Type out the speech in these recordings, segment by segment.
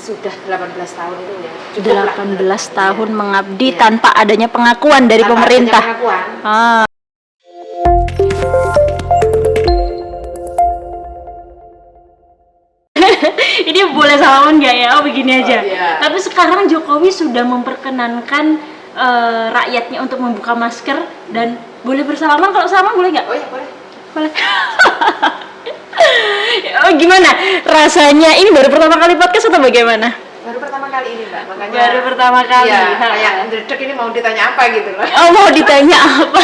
sudah 18 tahun itu ya. 18 tahun mengabdi tanpa adanya pengakuan dari pemerintah. Adanya pengakuan. Ini boleh salaman nggak ya? Oh begini aja. Iya. Tapi sekarang Jokowi sudah memperkenankan rakyatnya untuk membuka masker dan boleh bersalaman. Kalau salaman boleh nggak? Oh iya boleh. Boleh. Oh, gimana rasanya? Ini baru pertama kali podcast atau bagaimana? Baru pertama kali ini Mbak, makanya Baru pertama kali. Iya, kayak ndredeg ini mau ditanya apa gitu loh. Oh, mau ditanya apa?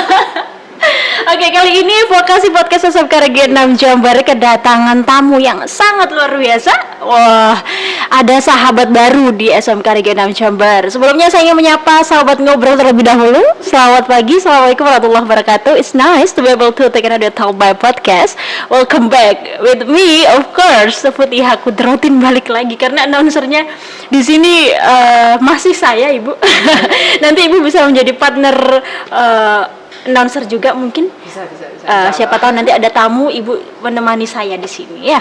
Oke, kali ini Vokasi Podcast SMK Negeri 6 Jember kedatangan tamu yang sangat luar biasa. Wah, ada sahabat baru di SMK Negeri 6 Jember. Sebelumnya saya ingin menyapa sahabat ngobrol terlebih dahulu. Selamat pagi, Assalamualaikum warahmatullahi wabarakatuh. It's nice to be able to take another talk by podcast. Welcome back with me, of course, Putihah Kudrotin balik lagi karena announcernya di sini masih saya, Ibu. Nanti Ibu bisa menjadi partner announcer juga mungkin. Bisa. Siapa tahu nanti ada tamu Ibu menemani saya di sini ya.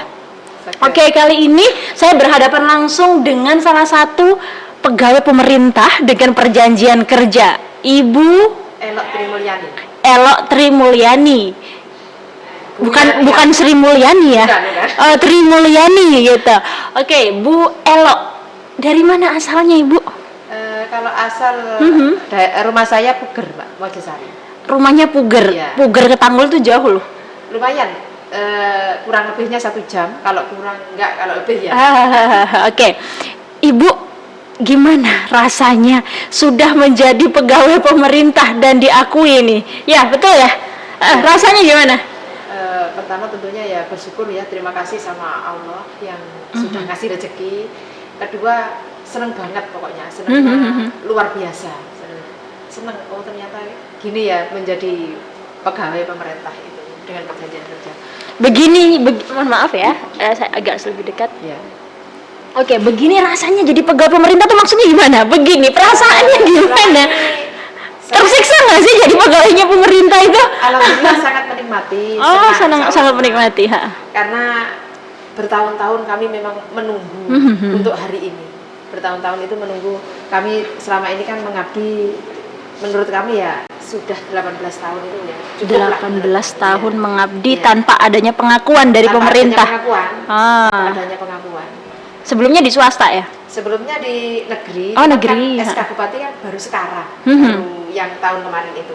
Oke, kali ini saya berhadapan langsung dengan salah satu pegawai pemerintah dengan perjanjian kerja, Ibu Elok Trimulyani. Elok Trimulyani. Bukan Sri Mulyani ya. Bukan. Trimulyani gitu. Oke, Bu Elok. Dari mana asalnya, Ibu? Kalau asal rumah saya Puger, Pak, Mojosari. Rumahnya Puger. Iya. Puger ke Tanggul tuh jauh loh. Lumayan, kurang lebihnya 1 jam. Kalau kurang enggak, kalau lebih ya. Oke. Ibu, gimana rasanya sudah menjadi pegawai pemerintah dan diakui nih? Ya, betul ya? Rasanya gimana? Pertama tentunya ya bersyukur ya, terima kasih sama Allah yang sudah ngasih rezeki. Kedua, seneng banget pokoknya, seneng luar biasa. Seneng, oh ternyata gini ya menjadi pegawai pemerintah itu dengan perjanjian kerja. Mohon maaf ya, saya agak lebih dekat. Ya. Oke, begini rasanya jadi pegawai pemerintah tuh maksudnya gimana? Begini, perasaannya gimana? Tersiksa nggak sih jadi pegawainya pemerintah itu? Alhamdulillah sangat menikmati. Oh, sangat menikmati. Karena bertahun-tahun kami memang menunggu untuk hari ini. Bertahun-tahun itu menunggu. Kami selama ini kan mengabdi, menurut kami ya sudah 18 tahun itu ya. 18 tahun mengabdi tanpa adanya pengakuan dari pemerintah. Adanya pengakuan. Sebelumnya di swasta ya? Sebelumnya di negeri. Oh, negeri. Kan SK Bupati kan baru sekarang. Baru yang tahun kemarin itu.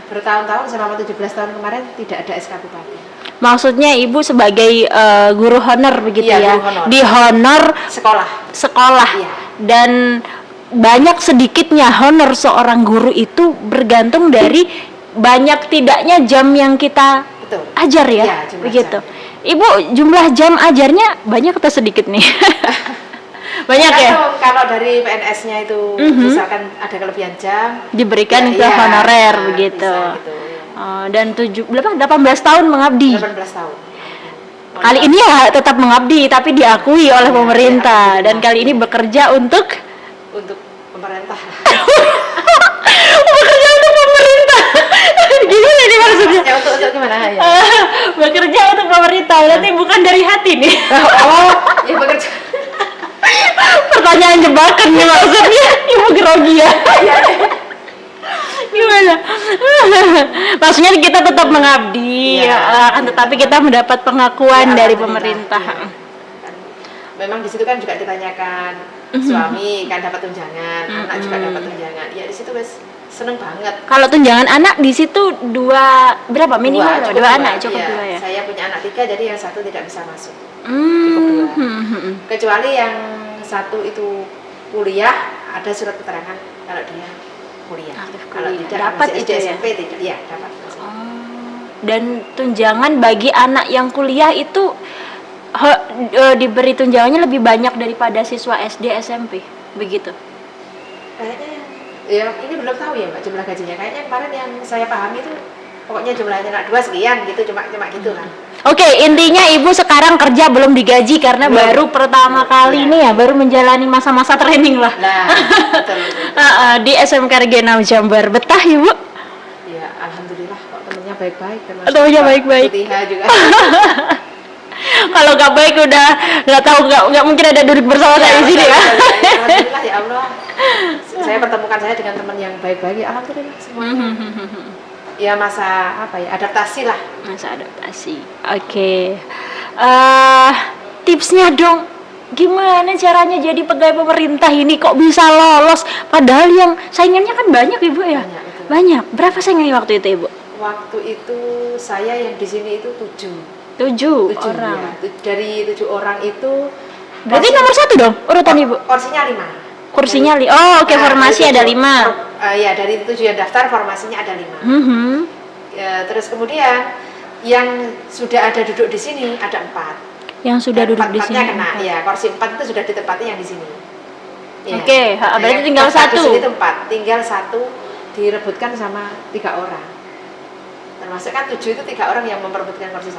Bertahun-tahun selama 17 tahun kemarin tidak ada SK Bupati. Maksudnya Ibu sebagai guru honor begitu ya? Guru honor. Di honor sekolah. Iya. Dan banyak sedikitnya honor seorang guru itu bergantung dari banyak tidaknya jam yang kita ajar ya, begitu. Jam. Ibu, jumlah jam ajarnya banyak atau sedikit nih? Banyak ya? Kalau dari PNS-nya itu misalkan ada kelebihan jam diberikan ya, ke honorer begitu. Gitu. Dan 18 tahun mengabdi. 18 tahun. Kali ini ya tetap mengabdi tapi diakui oleh pemerintah dan kali ini bekerja untuk pemerintah. Bekerja untuk pemerintah. Gimana nih maksudnya? Ya, untuk gimana ya? Bekerja untuk pemerintah, berarti bukan dari hati nih. Oh, ya bekerja. Pertanyaan jebakan nih maksudnya. Ibu grogi ya. Gimana? Maksudnya kita tetap mengabdi, tetapi kita mendapat pengakuan dari pemerintah. Memang di situ kan juga ditanyakan suami kan dapat tunjangan, anak juga dapat tunjangan. Ya di situ wes seneng banget. Kalau tunjangan anak di situ berapa minimal? Dua anak cukup ya. dua ya. Saya punya anak 3 jadi yang satu tidak bisa masuk. Cukup 2. Kecuali yang satu itu kuliah ada surat keterangan kalau dia kuliah. Kalau tidak dapat masih itu SD, ya? SMP tidak, ya dapat. Dan tunjangan bagi anak yang kuliah itu diberi tunjangannya lebih banyak daripada siswa SD SMP begitu. Kayaknya ya ini belum tahu ya Mbak jumlah gajinya. Kayaknya kemarin yang saya pahami itu pokoknya jumlahnya anak 2 sekian gitu, cuma gitu kan. Oke, intinya Ibu sekarang kerja belum digaji karena baru pertama kali nih ya, baru menjalani masa-masa training lah. Nah, betul. Di SMK Negeri 6 Jember. Betah Ibu? Ya, alhamdulillah kok temennya baik-baik. Temennya baik-baik. Putihah juga. Kalau nggak baik udah nggak tahu, nggak mungkin ada duduk bersama saya di sini ya. Alhamdulillah ya Allah. Saya pertemukan saya dengan teman yang baik-baik. Ya, alhamdulillah semuanya. Ya masa apa ya, adaptasi lah. Masa adaptasi. Oke. Tipsnya dong. Gimana caranya jadi pegawai pemerintah ini kok bisa lolos? Padahal yang saingannya kan banyak Ibu ya. Banyak, betul. Banyak. Berapa saingannya waktu itu Ibu? Waktu itu saya yang di sini itu 7 7 orang. ya. Dari 7 orang itu Berarti nomor 1 dong urutan Ibu. Kursinya 5. Kursinya Oh, oke, formasi ada 5. Ya, dari 7 yang daftar formasinya ada 5. Ya, terus kemudian yang sudah ada duduk di sini ada 4. Yang sudah duduk di sini. Kena, ya, kursi 4 itu sudah ditempati yang di sini. Ya. Oke, berarti tinggal daftar 1. Di sini itu 4, tinggal 1 direbutkan sama 3 orang. Termasuk kan 7 itu 3 orang yang memperebutkan kursi 1.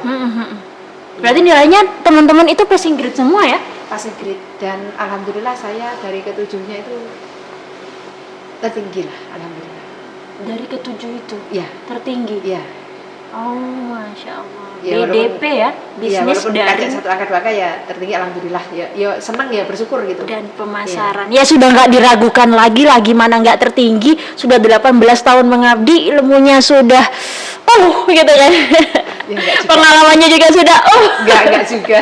Berarti nilainya teman-teman itu passing grade semua ya? Passing grade, dan alhamdulillah saya dari ke-7-nya itu tertinggi lah, alhamdulillah. Dari ke-7 itu? Iya. Tertinggi? Iya. Oh, Masya Allah. Ya, BDP ya? Bisnis walaupun dari satu angka 2 angka ya tertinggi, alhamdulillah. Ya senang ya, bersyukur gitu. dan pemasaran. Ya sudah nggak diragukan lagi mana nggak tertinggi. Sudah 18 tahun mengabdi, ilmunya sudah gitu kan. Ya, enggak juga. Pengalamannya juga sudah Enggak juga.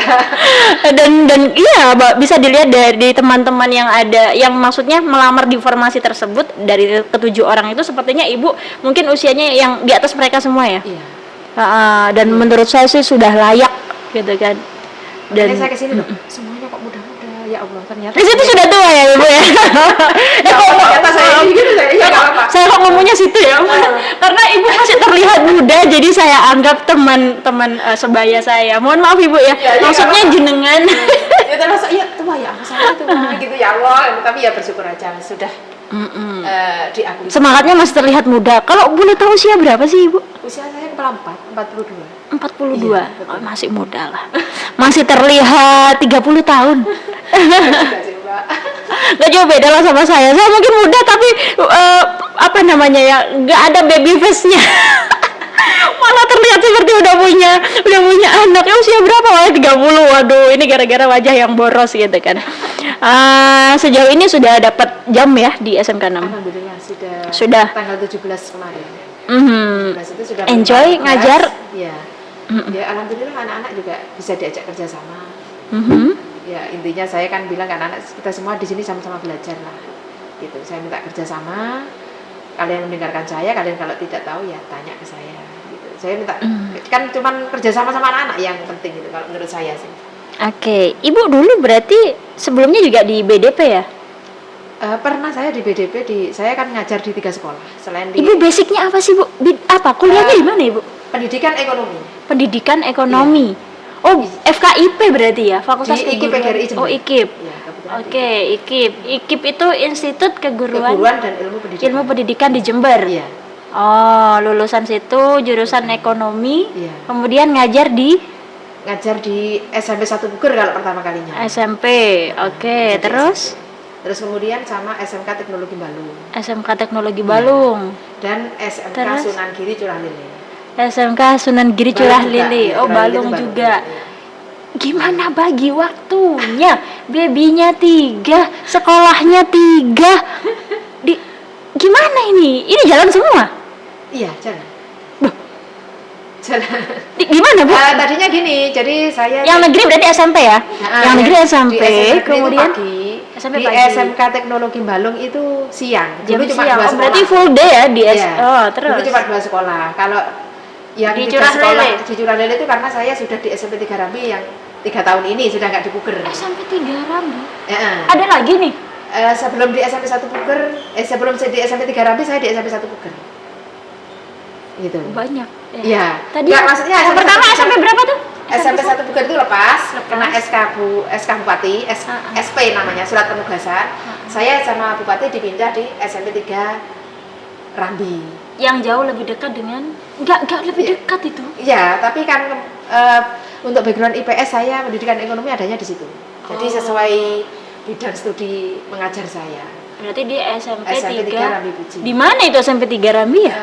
dan iya bisa dilihat dari teman-teman yang ada yang maksudnya melamar di formasi tersebut. Dari ke-7 orang itu sepertinya Ibu mungkin usianya yang di atas mereka semua ya. Iya. Dan menurut saya sih sudah layak gitu kan. Dan saya kesini loh, semuanya kok muda-muda, ya Allah, ternyata di situ sudah tua ya Ibu ya. ternyata saya ini gitu, saya nggak apa-apa. Saya kok ngomongnya situ ya, karena Ibu masih terlihat muda, jadi saya anggap teman-teman sebaya saya. Mohon maaf Ibu ya, Ya, maksudnya ya, jenengan. Ya termasuk ya tua ya, saya itu gitu ya Allah, tapi ya bersyukur aja sudah diakui. Semangatnya masih terlihat muda. Kalau boleh tahu usia berapa sih Ibu? Usia saya kepala 42. 42. Iya, betul. Masih muda lah. Masih terlihat 30 tahun. Sudah sih, Mbak. Gak jauh beda lah sama saya. Saya mungkin muda tapi apa namanya ya, nggak ada baby face-nya. Malah terlihat seperti udah punya anak. Ya usia berapa? Wah, 30. Waduh, ini gara-gara wajah yang boros gitu kan. Sejauh ini sudah dapat jam ya di SMK 6. Alhamdulillah Sudah. Tanggal 17 kemarin. 17 itu sudah enjoy ngajar. Ya. Ya alhamdulillah anak-anak juga bisa diajak kerjasama. Ya intinya saya kan bilang kan anak kita semua di sini sama-sama belajar lah. Gitu. Saya minta kerjasama. Kalian mendengarkan saya, kalian kalau tidak tahu ya tanya ke saya. Gitu. Saya minta kan cuman kerjasama sama anak-anak yang penting gitu kalau menurut saya sih. Oke, Ibu dulu berarti sebelumnya juga di BDP ya? Pernah saya di BDP, saya kan ngajar di 3 sekolah. Selain di Ibu basicnya apa sih Bu? Apa kuliahnya di mana Ibu? pendidikan ekonomi. Pendidikan ekonomi. Oh, FKIP berarti ya? Fakultas Di IKIP Keguruan. PGRI Jember. Oh, IKIP. Ya, kebetulan Oke, IKIP. IKIP itu Institut Keguruan dan Ilmu Pendidikan di Jember. Iya. Oh, lulusan situ jurusan ekonomi. Iya. Kemudian ngajar di SMP 1 Buger kalau pertama kalinya. SMP. Oke, terus Terus kemudian sama SMK Teknologi Balung SMK Teknologi Balung. dan SMK Terus? Sunan Giri Curah Lele. SMK Sunan Giri Curah Lele. Iya, Oh, Curah Lele Balung itu Balung. juga. Iya. Gimana bagi waktunya? Babynya 3, sekolahnya 3. Gimana ini? Ini jalan semua? Iya, jalan. Duh. Jalan. Gimana Bu? Tadinya gini, jadi saya Yang negeri berarti SMP ya? Yang negeri SMP, di kemudian SMP di pagi. SMK Teknologi Balung itu siang. jam Dulu cuma siang. 2 Oh, sekolah. berarti full day ya di Iya. terus. Dulu cuma 2 sekolah. Kalau yang Di 3 Curah sekolah Lele? di Curah Lele itu karena saya sudah di SMP 3 Rambi yang 3 tahun ini sudah nggak di Puger. SMP 3 Rambi. Ya. Ada lagi nih. Sebelum di SMP 1 Puger, sebelum saya di SMP 3 Rambi saya di SMP 1 Puger. Gitu. Banyak. Iya. Tadi Nggak, maksudnya yang SMP pertama 1 SMP berapa tuh? SMP 1 Puger itu lepas kena Lepas. SK Bupati, SP namanya, surat penugasan. Saya sama Bupati dipindah di SMP 3 Rambi. Yang jauh lebih dekat dengan enggak lebih Iya. dekat itu. Iya, tapi kan untuk background IPS saya pendidikan ekonomi adanya di situ. Jadi sesuai bidang studi mengajar saya. Berarti di SMP, SMP 3 3 Rambi Puji. Di mana itu SMP 3 Rambi ya?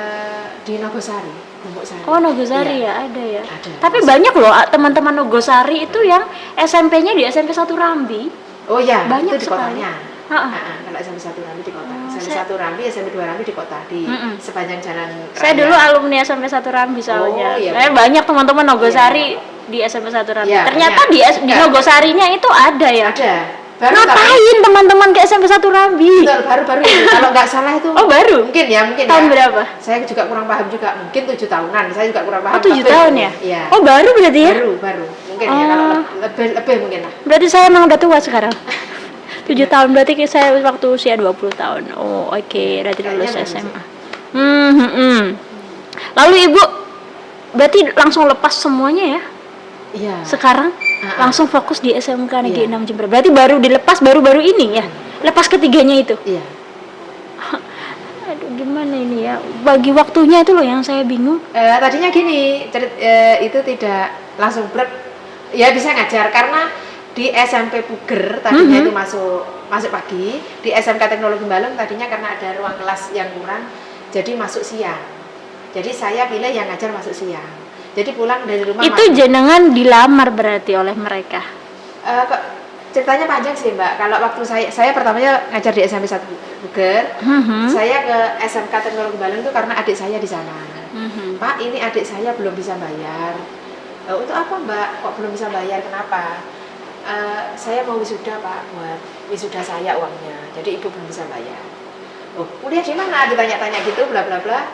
Di Nogosari, Gombok-Sari. Oh, Nogosari Iya, ya, ada ya. ada. Tapi banyak loh teman-teman Nogosari itu yang SMP-nya di SMP 1 Rambi. Oh iya, Banyak itu di sekali. kotanya. Ha-ha. Kalau SMP 1 Rambi di kota. Oh, SMP saya- 1 Rambi, SMP 2 Rambi di kota, di sepanjang jalan Saya raya. dulu alumni SMP 1 Rambi soalnya. Oh, iya. Saya banyak teman-teman Nogosari di SMP 1 Rambi. Iya, Ternyata banyak. di Enggak. Nogosarinya itu ada ya. Ada. Baru tapi Ngapain teman-teman ke SMP 1 Rambi? betul, baru-baru ini. Kalau nggak salah itu Oh, baru? mungkin ya. Tahun berapa? Saya juga kurang paham juga. Mungkin 7 tahunan. Saya juga kurang paham. Oh, 7 Tapi- tahun ya? Iya. Oh, baru berarti ya? Baru. Mungkin ya kalau Oh. lebih mungkin lah. Berarti saya emang udah tua sekarang. 7 tahun berarti saya waktu usia 20 tahun. Oh, oke, berarti lulus Kayaknya SMA. Lalu Ibu berarti langsung lepas semuanya ya? Iya. Sekarang Ah. langsung fokus di SMK Negeri Iya. 6 Jember. Berarti baru dilepas baru-baru ini ya? Lepas ketiganya itu. Iya. Aduh, gimana ini ya? Bagi waktunya itu loh yang saya bingung. Tadinya gini, itu tidak langsung ya bisa ngajar karena di SMP Puger tadinya itu masuk pagi, di SMK Teknologi Balung tadinya karena ada ruang kelas yang kurang, jadi masuk siang. Jadi saya pilih yang ngajar masuk siang. Jadi pulang dari rumah Itu jenengan dilamar berarti oleh mereka. ceritanya panjang sih Mbak. Kalau waktu saya pertamanya ngajar di SMP 1 Puger, saya ke SMK Teknologi Balung itu karena adik saya di sana. Pak, ini adik saya belum bisa bayar. Untuk apa Mbak? Kok belum bisa bayar? Kenapa? Saya mau wisuda Pak, buat wisuda saya uangnya. Jadi ibu belum bisa bayar. Oh, kuliah di mana? Ditanya-tanya gitu, bla bla bla.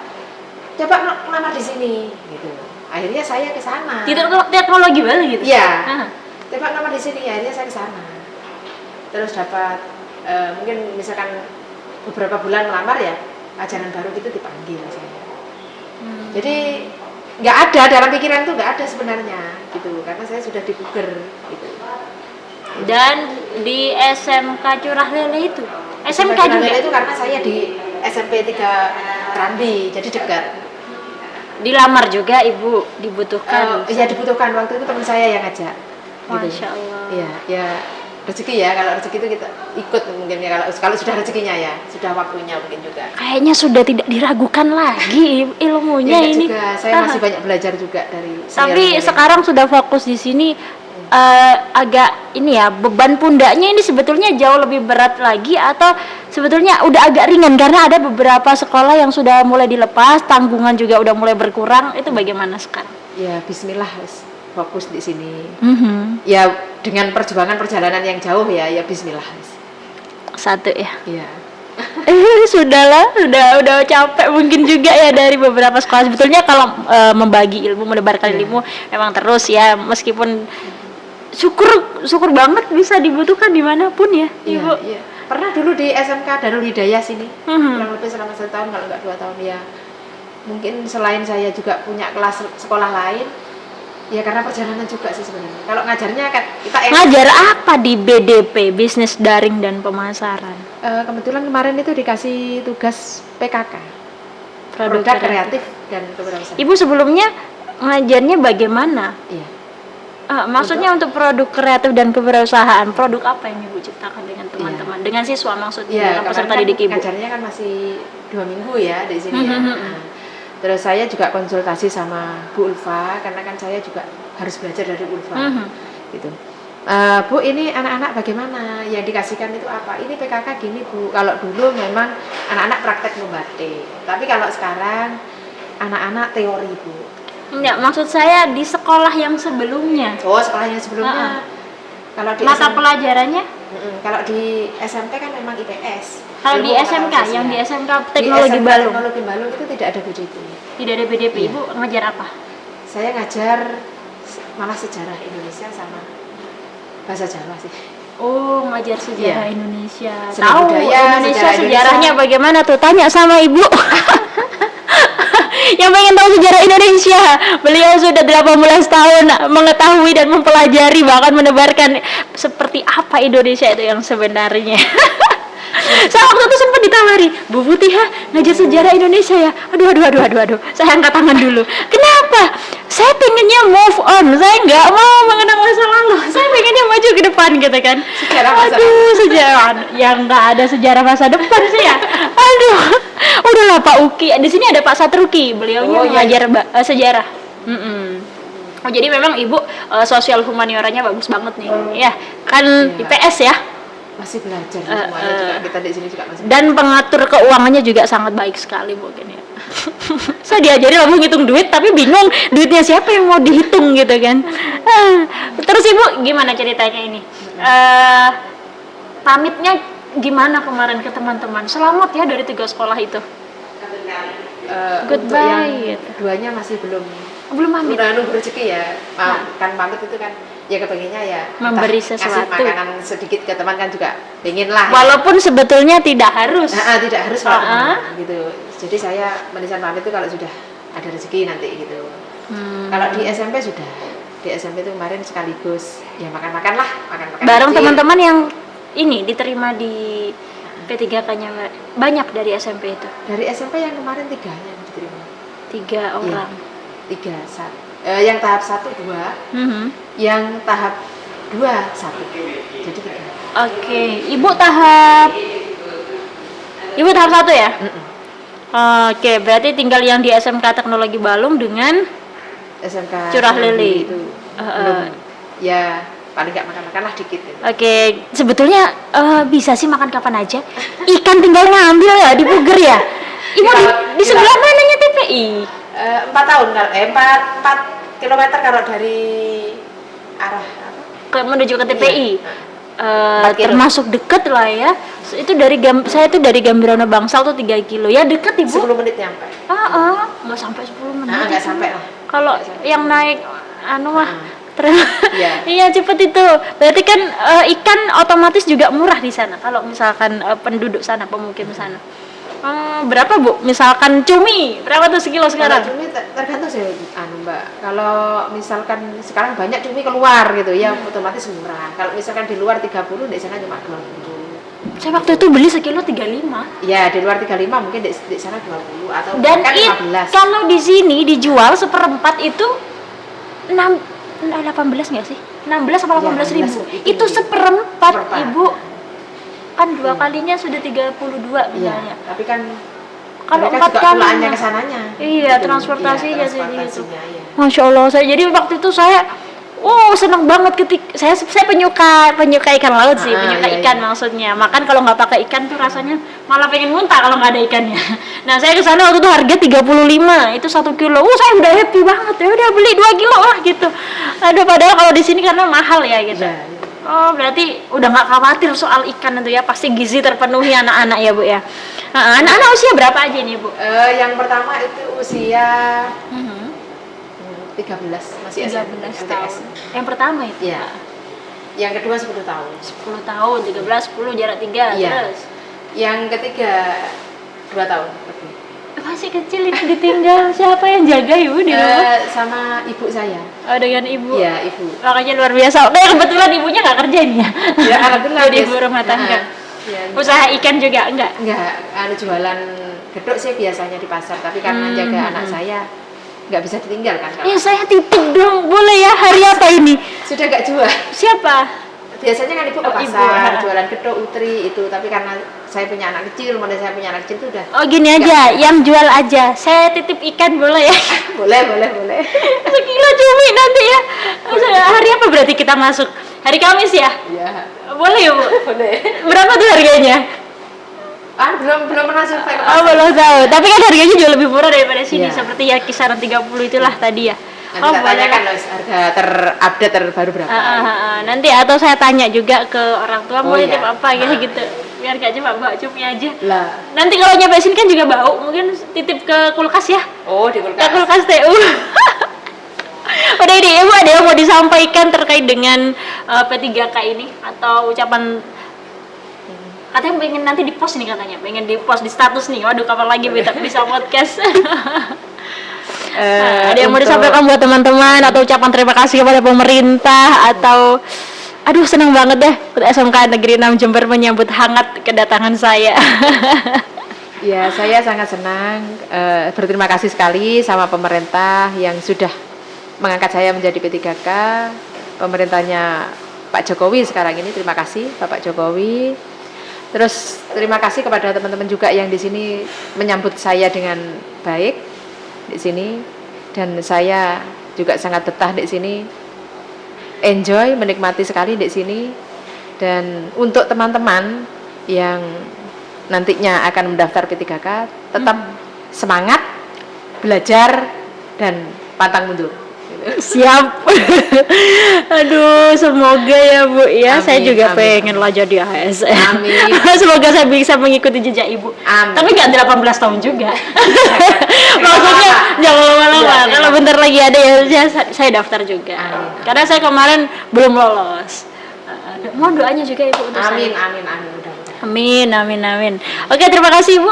Coba ngelamar di sini, gitu. Akhirnya saya ke sana. Di teknologi Balung gitu. Iya. Ah. Coba ngelamar di sini, akhirnya saya ke sana. Terus dapat mungkin misalkan beberapa bulan melamar ya, ajaran baru gitu dipanggil saya. Jadi nggak ada dalam pikiran tuh nggak ada sebenarnya gitu, karena saya sudah di Puger gitu. Dan di SMK Curah Lele itu. SMK Curah juga. Lele itu karena saya di SMP 3 Rambi, jadi dekat. Dilamar juga Ibu, dibutuhkan. Iya dibutuhkan, waktu itu teman saya yang ngajak. Gitu. Masya Allah. Iya, ya rezeki ya, kalau rezeki itu kita ikut mungkin ya, kalau sudah rezekinya ya, sudah waktunya mungkin juga. Kayaknya sudah tidak diragukan lagi ilmunya Ya, ini. juga, saya masih banyak belajar juga dari Tapi senior-senior. sekarang sudah fokus di sini. Agak ini ya, beban pundaknya ini sebetulnya jauh lebih berat lagi atau sebetulnya udah agak ringan karena ada beberapa sekolah yang sudah mulai dilepas, tanggungan juga udah mulai berkurang. Itu bagaimana sekarang? Ya Bismillah, wis, fokus di sini. Ya dengan perjalanan yang jauh ya Bismillah. Wis. Satu ya. Iya. Sudahlah, udah capek mungkin juga ya dari beberapa sekolah. Sebetulnya kalau membagi ilmu, menebarkan ilmu memang terus ya, meskipun syukur banget bisa dibutuhkan dimanapun ya, Ibu. Iya. Pernah dulu di SMK Darul Hidayah sini, Mhm. kurang lebih selama 1 tahun kalau nggak 2 tahun ya. Mungkin selain saya juga punya kelas sekolah lain, ya karena perjalanan juga sih sebenarnya. Kalau ngajarnya kan kita Ngajar apa di BDP, bisnis daring dan pemasaran? kebetulan kemarin itu dikasih tugas PKK, produk kreatif dan kewirausahaan. Ibu sebelumnya ngajarnya bagaimana? Iya. Maksudnya untuk produk kreatif dan kewirausahaan, produk apa yang Ibu ciptakan dengan teman-teman, dengan siswa maksudnya, Iya, dengan peserta kemarin didik Ibu? ngajarnya kan masih 2 minggu ya di sini ya. Nah, terus saya juga konsultasi sama Bu Ulfa karena kan saya juga harus belajar dari Ulfa. Gitu. Bu, ini anak-anak bagaimana? Yang dikasihkan itu apa? Ini PKK gini Bu. Kalau dulu memang anak-anak praktek membatik, tapi kalau sekarang anak-anak teori Bu. Enggak, maksud saya di sekolah yang sebelumnya. Oh, sekolahnya sebelumnya. Kalau di Mata pelajarannya? kalau di SMP kan memang IPS. Kalau di Ilmu SMK, pengetahuan yang di sosial. SMK Teknologi Di SMK Balung, Teknologi Balung itu tidak ada BDP. tidak ada BDP. Iya. Ibu ngajar apa? Saya ngajar malah sejarah Indonesia sama bahasa Jawa sih. Oh, ngajar sejarah Iya. Indonesia. Sejarah Tahu budaya, Indonesia sejarah sejarahnya Indonesia. bagaimana tuh? Tanya sama Ibu. Yang pengen tahu sejarah Indonesia, beliau sudah 18 tahun mengetahui dan mempelajari, bahkan menebarkan seperti apa Indonesia itu yang sebenarnya. Saya waktu itu sempat ditawari, Bu Putih ngajar sejarah Indonesia ya. Aduh. Saya angkat tangan dulu. Kenapa? saya pengennya move on, saya nggak mau mengenang masa lalu, saya pengennya maju ke depan gitu kan. Sejarah masa Aduh, sejarah yang nggak ada sejarah masa depan sih ya. Aduh, udahlah Pak Uki, di sini ada Pak Satruki, beliaunya Oh, iya. mengajar sejarah. Oh, jadi memang ibu sosial humanioranya bagus banget nih, ya kan Iya. IPS ya. masih belajar semuanya juga, kita di sini juga masih. Dan pengatur keuangannya juga sangat baik sekali mungkin ya. Saya diajari lah mau ngitung duit tapi bingung duitnya siapa yang mau dihitung gitu kan. Terus ibu gimana ceritanya ini? Pamitnya gimana kemarin ke teman-teman? Selamat ya dari 3 sekolah itu. Untuk Goodbye, yang gitu. keduanya masih belum Belum pamit. udah nunggu rezeki ya. Kan pamit itu kan ya kepengennya ya Memberi entah sesuatu. ngasih makanan sedikit ke teman kan juga pengen lah ya. Walaupun sebetulnya tidak harus. Tidak harus kalau Ah. teman, gitu. Jadi saya menisan pamit itu kalau sudah ada rezeki nanti gitu. Kalau di SMP sudah, di SMP itu kemarin sekaligus ya makan-makan lah, makan-makan Bareng kecil. teman-teman yang ini diterima di P3K-nya banyak dari SMP itu. Dari SMP yang kemarin 3 yang diterima. 3 orang. 3 yang tahap 1 2, yang tahap 2 1. Jadi 3. Oke, ibu tahap 1 ya? Oke, berarti tinggal yang di SMK Teknologi Balung dengan SMK Curah Semanggi Lele. itu belum, ya paling nggak makan-makan lah dikit gitu. Oke, sebetulnya bisa sih makan kapan aja. Ikan tinggal ngambil ya di Puger ya. Ibu di sebelah mananya TPI? 4 tahun kalau 4 kilometer kalau dari arah apa? Menuju ke TPI. Iya. 4 kilo. Termasuk deket lah ya. Itu saya itu dari Gambirana Bangsal tuh 3 kilo. Ya deket ibu. 10 menit nyampe. Nggak sampai 10 menit. Nah, nggak sampai lah. Kalau Nggak sampai. yang naik mah Iya. iya cepet itu. Berarti kan ikan otomatis juga murah di sana. Kalau misalkan penduduk sana, pemukim sana. Berapa bu? Misalkan cumi, berapa tuh sekilo sekarang? Kalau cumi tergantung sih Mbak. Kalau misalkan sekarang banyak cumi keluar gitu ya otomatis murah. Kalau misalkan di luar 30, di sana cuma 20. Saya waktu itu beli sekilo 35. Ya, di luar 35 mungkin di sana 20 atau Dan bahkan 15. kalau di sini dijual seperempat itu 18 nggak sih? 16 atau 18 ribu. 18, Itu seperempat, Seperempat. ibu. Kan 2 kalinya sudah 32 Iya, misalnya. tapi kan Kalau mereka 4 juga kali pulaannya ke sananya. Iya, Gitu. transportasinya Iya, sih gitu. transportasinya, iya. Masya Allah, jadi waktu itu saya senang banget saya penyuka ikan laut sih, penyuka iya, ikan iya. maksudnya. Makan kalau nggak pakai ikan tuh rasanya malah pengen muntah kalau nggak ada ikannya. Nah, saya ke sana waktu itu harga 35, itu 1 kilo. Saya udah happy banget, ya udah beli 2 kilo lah gitu. Aduh, padahal kalau di sini karena mahal ya gitu. Iya, iya. Oh, berarti udah nggak khawatir soal ikan itu ya, pasti gizi terpenuhi anak-anak ya Bu ya. Anak-anak usia berapa aja nih Bu? Yang pertama itu usia 13, masih 13 MTS. tahun. Yang pertama itu? Iya. Yang kedua 10 tahun. 10 tahun, 13, 10, jarak 3, Iya. terus? Yang ketiga 2 tahun lebih. Masih kecil ini ditinggal, siapa yang jaga ibu di rumah? Sama ibu saya. Oh, dengan ibu? Iya, ibu. Makanya luar biasa. Nah, kebetulan ibunya nggak kerja nih ya? Ya, alhamdulillah. Jadi ibu rumah tangga. Ya, Usaha ikan juga enggak? enggak, jualan gedok sih biasanya di pasar, tapi karena jaga anak saya nggak bisa ditinggal kan. Ya, saya titip dong, boleh ya? Hari apa ini? Sudah nggak jual. Siapa? Biasanya kan ibu ke Oh, ibu, pasar, jualan gedok, utri itu, tapi karena saya punya anak kecil, mulai saya punya anak kecil itu udah. Oh, gini aja, yang jual aja. Saya titip ikan boleh ya? Boleh. Sekilo cumi nanti ya. Hari apa berarti kita masuk? Hari Kamis ya? Iya. Boleh ya Bu? Boleh. Berapa tuh harganya? Belum pernah survei ke Oh, pasar. belum tahu. Tapi kan harganya jauh lebih murah daripada sini. Iya. Seperti ya kisaran 30 itulah tadi ya. Nanti tak tanyakan loh harga terupdate terbaru berapa. Nanti atau saya tanya juga ke orang tua mau Oh, titip iya. apa gitu. Biar gak cuma bawa cumi aja. Lah. Nanti kalau nyampe sini kan juga bau, mungkin titip ke kulkas ya. Oh, di Ke kulkas. kulkas TU. Udah ini Ibu ada yang mau disampaikan terkait dengan P3K ini atau ucapan katanya pengen nanti di post nih katanya, pengen di post di status nih. Waduh, kapan lagi bisa podcast. Ada yang mau disampaikan buat teman-teman atau ucapan terima kasih kepada pemerintah atau aduh senang banget deh SMK Negeri 6 Jember menyambut hangat kedatangan saya. Ya, saya sangat senang berterima kasih sekali sama pemerintah yang sudah mengangkat saya menjadi P3K, pemerintahnya Pak Jokowi sekarang ini, terima kasih Bapak Jokowi. Terus terima kasih kepada teman-teman juga yang di sini menyambut saya dengan baik di sini, dan saya juga sangat betah di sini, enjoy, menikmati sekali di sini. Dan untuk teman-teman yang nantinya akan mendaftar P3K, tetap semangat, belajar, dan pantang mundur. Siap. Aduh, semoga ya Bu ya. Amin, Saya juga amin, pengen lah jadi ASN. Amin. Semoga saya bisa mengikuti jejak Ibu. Amin. Tapi nggak 18 tahun juga. Maksudnya jangan lama-lama. Iya, Kalau bentar lagi ada ya saya daftar juga. Amin. Karena saya kemarin belum lolos. Mohon doanya juga Ibu untuk Amin, saya. amin, amin, mudah-mudahan. Amin, amin, amin. Oke, terima kasih Ibu.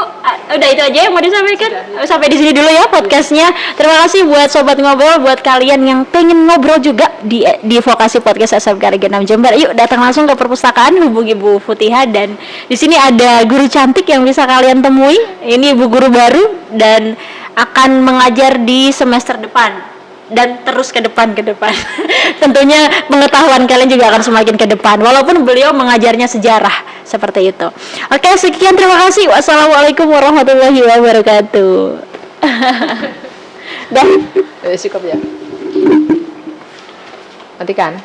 Udah itu aja yang mau disampaikan. Sudah. Sampai di sini dulu ya podcastnya. Terima kasih buat sobat ngobrol, buat kalian yang pengen ngobrol juga di Vokasi Podcast SMK Negeri 6 Jember. Yuk datang langsung ke perpustakaan, hubungi Bu Futiha, dan di sini ada guru cantik yang bisa kalian temui. Ini ibu guru baru dan akan mengajar di semester depan. Dan terus ke depan tentunya pengetahuan kalian juga akan semakin ke depan walaupun beliau mengajarnya sejarah seperti itu. Oke, sekian, terima kasih. Wassalamualaikum warahmatullahi wabarakatuh. Cukup ya. Matikan.